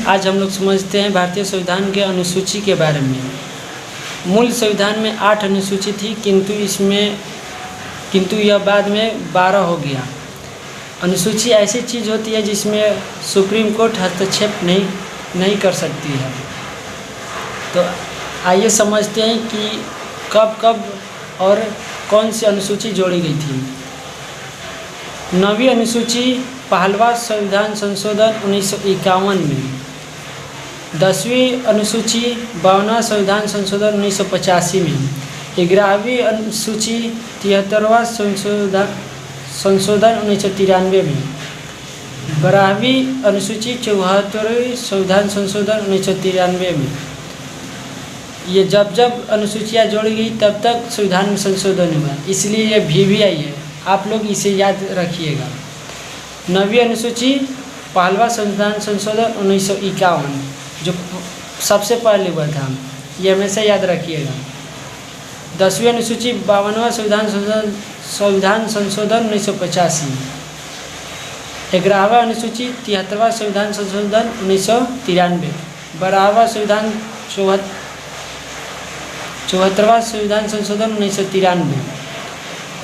आज हम लोग समझते हैं भारतीय संविधान के अनुसूची के बारे में। मूल संविधान में 8 अनुसूची थी, किंतु यह बाद में 12 हो गया। अनुसूची ऐसी चीज़ होती है जिसमें सुप्रीम कोर्ट हस्तक्षेप नहीं कर सकती है। तो आइए समझते हैं कि कब और कौन सी अनुसूची जोड़ी गई थी। 9वीं अनुसूची पहलवा संविधान संशोधन 1951 में, 10वीं अनुसूची 52वां संविधान संशोधन 1985 में, 11वीं अनुसूची 73वां संशोधन 1993 में, 12वीं अनुसूची 74वें संविधान संशोधन 1993 में। ये जब अनुसूचियाँ जोड़ी गई तब तक संविधान में संशोधन हुआ, इसलिए ये VVI है, आप लोग इसे याद रखिएगा। 9वीं अनुसूची पहलवा संविधान संशोधन 1951 जो सबसे पहले हुआ था, ये हमेशा याद रखिएगा। 10वीं अनुसूची 52वां संविधान संशोधन 1985, 11वां अनुसूची 73वां संविधान संशोधन 1993, 12वां संविधान 74वां संविधान संशोधन 1993।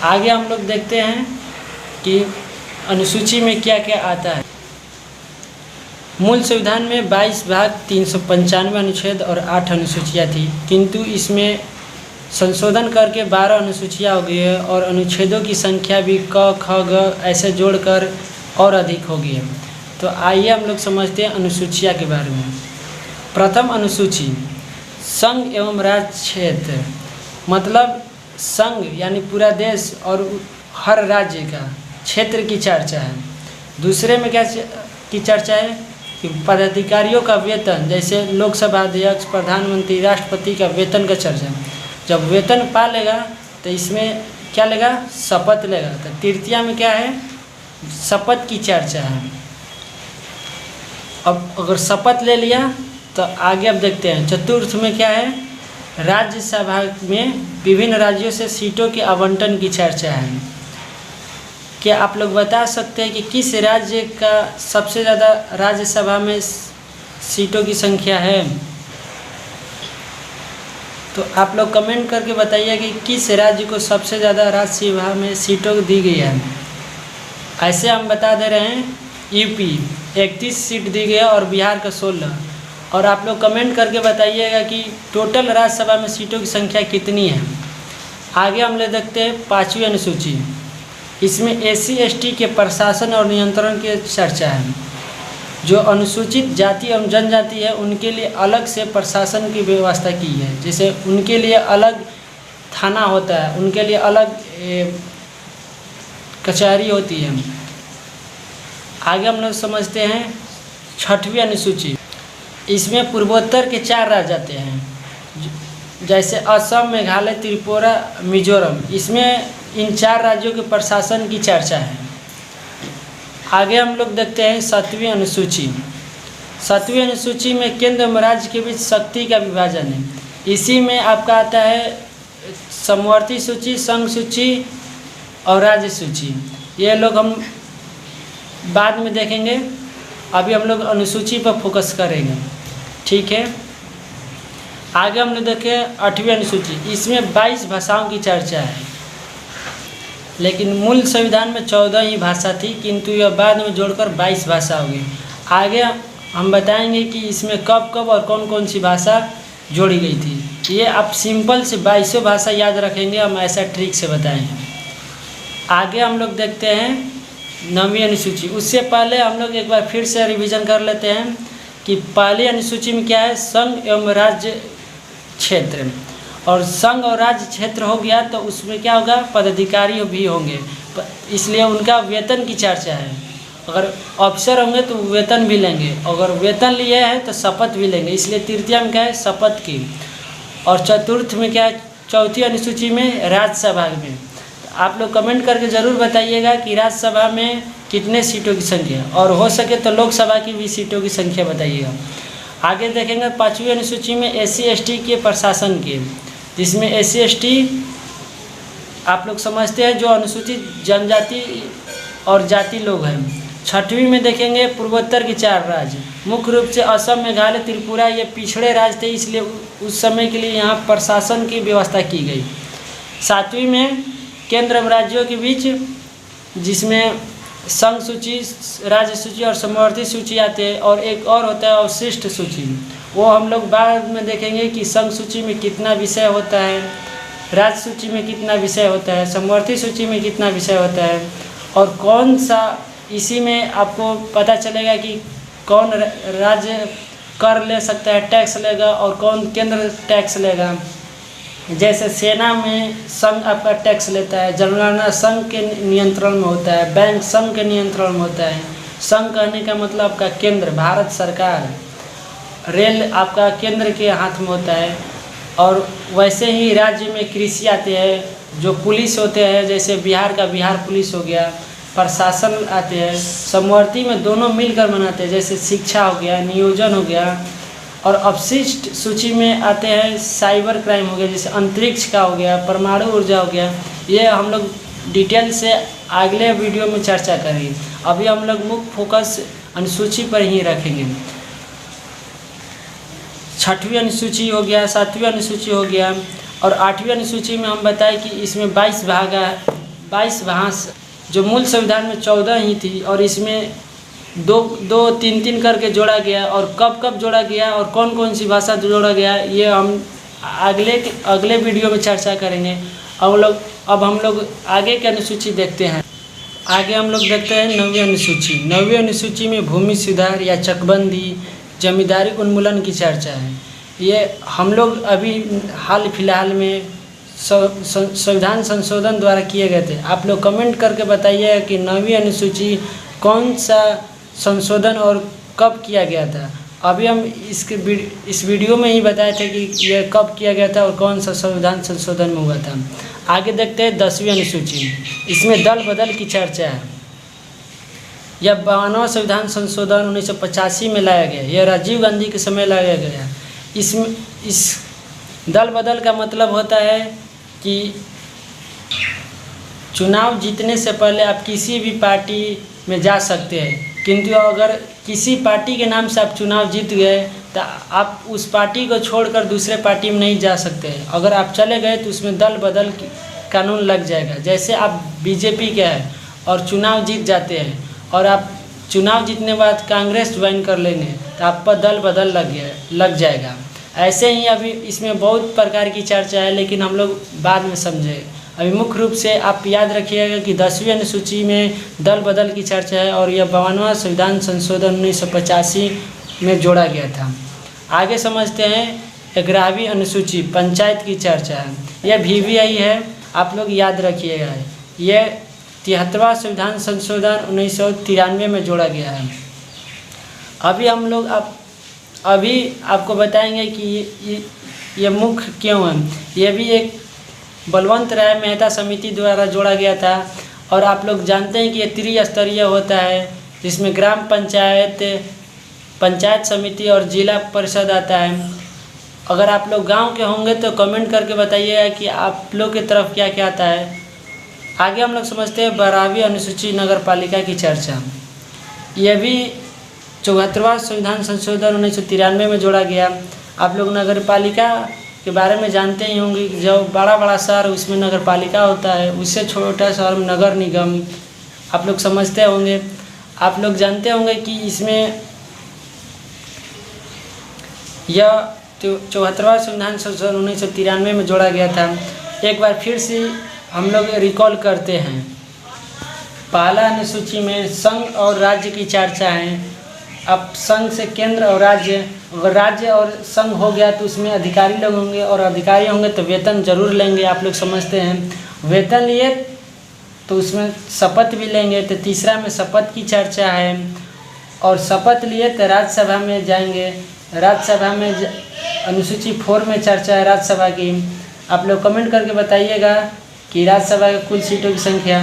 आगे हम लोग देखते हैं कि अनुसूची में क्या क्या आता है। मूल संविधान में 22 भाग 395 अनुच्छेद और 8 अनुसूचियाँ थी, किंतु इसमें संशोधन करके 12 अनुसूचियाँ हो गई है और अनुच्छेदों की संख्या भी क, ख, ग ऐसे जोड़कर और अधिक हो गई है। तो आइए हम लोग समझते हैं अनुसूचियाँ के बारे में। प्रथम अनुसूची संघ एवं राज्य क्षेत्र, मतलब संघ यानी पूरा देश और हर राज्य का क्षेत्र की चर्चा है। दूसरे में क्या की चर्चा है कि पदाधिकारियों का वेतन, जैसे लोकसभा अध्यक्ष, प्रधानमंत्री, राष्ट्रपति का वेतन का चर्चा है। जब वेतन पा लेगा तो इसमें क्या लेगा, शपथ लेगा। तो तृतीया में क्या है, शपथ की चर्चा है। अब अगर शपथ ले लिया तो आगे अब देखते हैं। चतुर्थ में क्या है, राज्यसभा में विभिन्न राज्यों से सीटों के आवंटन की चर्चा है। क्या आप लोग बता सकते हैं कि किस राज्य का सबसे ज़्यादा राज्यसभा में सीटों की संख्या है? तो आप लोग कमेंट करके बताइए कि किस राज्य को सबसे ज़्यादा राज्यसभा में सीटों दी गई है। ऐसे हम बता दे रहे हैं, यूपी 31 सीट दी गई है और बिहार का 16। और आप लोग कमेंट करके बताइएगा कि टोटल राज्यसभा में सीटों की संख्या कितनी है। आगे हम ले देखते हैं 5वीं अनुसूची। इसमें SC/ST के प्रशासन और नियंत्रण की चर्चा है। जो अनुसूचित जाति एवं जनजाति है उनके लिए अलग से प्रशासन की व्यवस्था की है। जैसे उनके लिए अलग थाना होता है, उनके लिए अलग कचहरी होती है। आगे हम लोग समझते हैं 6वीं अनुसूची। इसमें पूर्वोत्तर के 4 राज्य आते हैं, जैसे असम, मेघालय, त्रिपुरा, मिजोरम। इसमें इन 4 राज्यों के प्रशासन की चर्चा है। आगे हम लोग देखते हैं 7वीं अनुसूची। 7वीं अनुसूची में केंद्र एवं राज्य के बीच शक्ति का विभाजन है। इसी में आपका आता है समवर्ती सूची, संघ सूची और राज्य सूची। ये लोग हम बाद में देखेंगे, अभी हम लोग अनुसूची पर फोकस करेंगे, ठीक है। आगे हम लोग देखें 8वीं अनुसूची। इसमें 22 भाषाओं की चर्चा है, लेकिन मूल संविधान में 14 ही भाषा थी, किंतु यह बाद में जोड़कर 22 भाषा हो गई। आगे हम बताएंगे कि इसमें कब और कौन सी भाषा जोड़ी गई थी। ये आप सिंपल से 22 भाषा याद रखेंगे, हम ऐसा ट्रिक से बताएंगे। आगे हम लोग देखते हैं 9वीं अनुसूची। उससे पहले हम लोग एक बार फिर से रिवीजन कर लेते हैं कि पहली अनुसूची में क्या है, संघ एवं राज्य क्षेत्र। और संघ और राज्य क्षेत्र हो गया तो उसमें क्या होगा, पदाधिकारी भी होंगे, इसलिए उनका वेतन की चर्चा है। अगर अफसर होंगे तो वेतन भी लेंगे, अगर वेतन लिए हैं तो शपथ भी लेंगे, इसलिए तृतीया में क्या है, शपथ की। और चतुर्थ में क्या है, 4वीं अनुसूची में राज्यसभा में। आप लोग कमेंट करके ज़रूर बताइएगा कि राज्यसभा में कितने सीटों की संख्या, और हो सके तो लोकसभा की भी सीटों की संख्या बताइएगा। आगे देखेंगे 5वीं अनुसूची में SC/ST के प्रशासन के, जिसमें SC/ST आप लोग समझते हैं जो अनुसूचित जनजाति और जाति लोग हैं, छठवीं में देखेंगे पूर्वोत्तर के 4 राज्य, मुख्य रूप से असम, मेघालय, त्रिपुरा ये पिछड़े राज्य थे, इसलिए उस समय के लिए यहाँ प्रशासन की व्यवस्था की गई। 7वीं में केंद्र एवं राज्यों के बीच, जिसमें संघ सूची, राज्य सूची और समवर्ती सूची आते हैं, और एक और होता है अवशिष्ट सूची। वो हम लोग बाद में देखेंगे कि संघ सूची में कितना विषय होता है, राज्य सूची में कितना विषय होता है, समवर्ती सूची में कितना विषय होता है, और कौन सा, इसी में आपको पता चलेगा कि कौन राज्य कर ले सकता है, टैक्स लेगा, और कौन केंद्र टैक्स लेगा। जैसे सेना में संघ आपका टैक्स लेता है, जनगणना संघ के नियंत्रण में होता है, बैंक संघ के नियंत्रण में होता है। संघ कहने का मतलब आपका केंद्र, भारत सरकार। रेल आपका केंद्र के हाथ में होता है। और वैसे ही राज्य में कृषि आते हैं, जो पुलिस होते हैं, जैसे बिहार का बिहार पुलिस हो गया, प्रशासन आते हैं। समवर्ती में दोनों मिलकर बनाते हैं, जैसे शिक्षा हो गया, नियोजन हो गया। और अपशिष्ट सूची में आते हैं साइबर क्राइम हो गया, जैसे अंतरिक्ष का हो गया, परमाणु ऊर्जा हो गया। ये हम लोग डिटेल से अगले वीडियो में चर्चा करेंगे। अभी हम लोग मुख्य फोकस अनुसूची पर ही रखेंगे। 6वीं अनुसूची हो गया, 7वीं अनुसूची हो गया, और 8वीं अनुसूची में हम बताएं कि इसमें 22 भाग है। 22 भाष, जो मूल संविधान में 14 ही थी, और इसमें दो 3 करके जोड़ा गया। और कब कब जोड़ा गया और कौन कौन सी भाषा जोड़ा गया, ये हम अगले वीडियो में चर्चा करेंगे। अब हम लोग आगे की अनुसूची देखते हैं। आगे हम लोग देखते हैं 9वीं अनुसूची। 9वीं अनुसूची में भूमि सुधार या चकबंदी, जमींदारी उन्मूलन की चर्चा है। ये हम लोग अभी हाल फिलहाल में संविधान संशोधन द्वारा किए गए थे। आप लोग कमेंट करके बताइए कि 9वीं अनुसूची कौन सा संशोधन और कब किया गया था। अभी हम इस वीडियो में ही बताए थे कि यह कब किया गया था और कौन सा संविधान संशोधन में हुआ था। आगे देखते हैं 10वीं अनुसूची। इसमें दल बदल की चर्चा है। यह 52वां संविधान संशोधन 1985 में लाया गया। यह राजीव गांधी के समय लाया गया। इसमें इस दल बदल का मतलब होता है कि चुनाव जीतने से पहले आप किसी भी पार्टी में जा सकते हैं, किंतु अगर किसी पार्टी के नाम से आप चुनाव जीत गए तो आप उस पार्टी को छोड़कर दूसरे पार्टी में नहीं जा सकते। अगर आप चले गए तो उसमें दल बदल कानून लग जाएगा। जैसे आप बीजेपी के हैं और चुनाव जीत जाते हैं और आप चुनाव जीतने के बाद कांग्रेस ज्वाइन कर लेंगे तो आप पर दल बदल लग जाएगा। ऐसे ही अभी इसमें बहुत प्रकार की चर्चा है, लेकिन हम लोग बाद में समझे। अभी मुख्य रूप से आप याद रखिएगा कि 10वीं अनुसूची में दल बदल की चर्चा है और यह 52वां संविधान संशोधन 1985 में जोड़ा गया था। आगे समझते हैं 11वीं अनुसूची, पंचायत की चर्चा है। यह VVI है, आप लोग याद रखिएगा। यह 73वां संविधान संशोधन 1993 में जोड़ा गया है। अभी हम लोग अभी आपको बताएंगे कि ये मुख्य क्यों है। यह भी एक बलवंत राय मेहता समिति द्वारा जोड़ा गया था। और आप लोग जानते हैं कि ये त्रिस्तरीय होता है, जिसमें ग्राम पंचायत, पंचायत समिति और जिला परिषद आता है। अगर आप लोग गांव के होंगे तो कमेंट करके बताइएगा कि आप लोग की तरफ क्या क्या आता है। आगे हम लोग समझते हैं 12वीं अनुसूची, नगर पालिका की चर्चा। यह भी 74वां संविधान संशोधन 1993 में जोड़ा गया। आप लोग नगर पालिका के बारे में जानते ही होंगे कि जो बड़ा शहर उसमें नगर पालिका होता है, उससे छोटा शहर में नगर निगम। आप लोग समझते होंगे। आप लोग जानते होंगे कि इसमें यह 74वां संविधान संशोधन 1993 में जोड़ा गया था। एक बार फिर से हम लोग रिकॉल करते हैं। पहला अनुसूची में संघ और राज्य की चर्चा है। अब संघ से केंद्र और राज्य, अगर राज्य और संघ हो गया तो उसमें अधिकारी लोग होंगे, और अधिकारी होंगे तो वेतन जरूर लेंगे। आप लोग समझते हैं। वेतन लिए तो उसमें शपथ भी लेंगे, तो तीसरा में शपथ की चर्चा है। और शपथ लिए तो राज्यसभा में जाएंगे। राज्यसभा में अनुसूची 4 में चर्चा है राज्यसभा की। आप लोग कमेंट करके बताइएगा कि राज्यसभा की कुल सीटों की संख्या।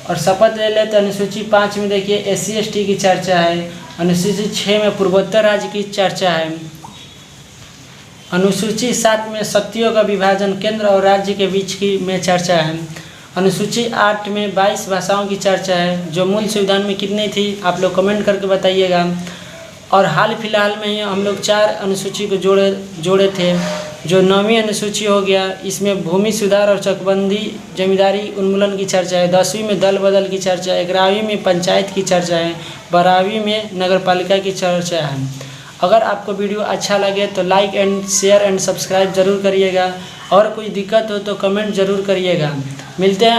और शपथ ले ले तो अनुसूची 5 में देखिए SC/ST की चर्चा है। अनुसूची 6 में पूर्वोत्तर राज्य की चर्चा है। अनुसूची 7 में शक्तियों का विभाजन केंद्र और राज्य के बीच की में चर्चा है। अनुसूची 8 में 22 भाषाओं की चर्चा है, जो मूल संविधान में कितनी थी आप लोग कमेंट करके बताइएगा। और हाल फिलहाल में ही हम लोग 4 अनुसूची को जोड़े थे, जो 9वीं अनुसूची हो गया, इसमें भूमि सुधार और चकबंदी जमींदारी उन्मूलन की चर्चा है। 10वीं में दल बदल की चर्चा है। 11वीं में पंचायत की चर्चा है। 12वीं में नगरपालिका की चर्चा है। अगर आपको वीडियो अच्छा लगे तो like and share and subscribe ज़रूर करिएगा, और कोई दिक्कत हो तो कमेंट ज़रूर करिएगा। मिलते हैं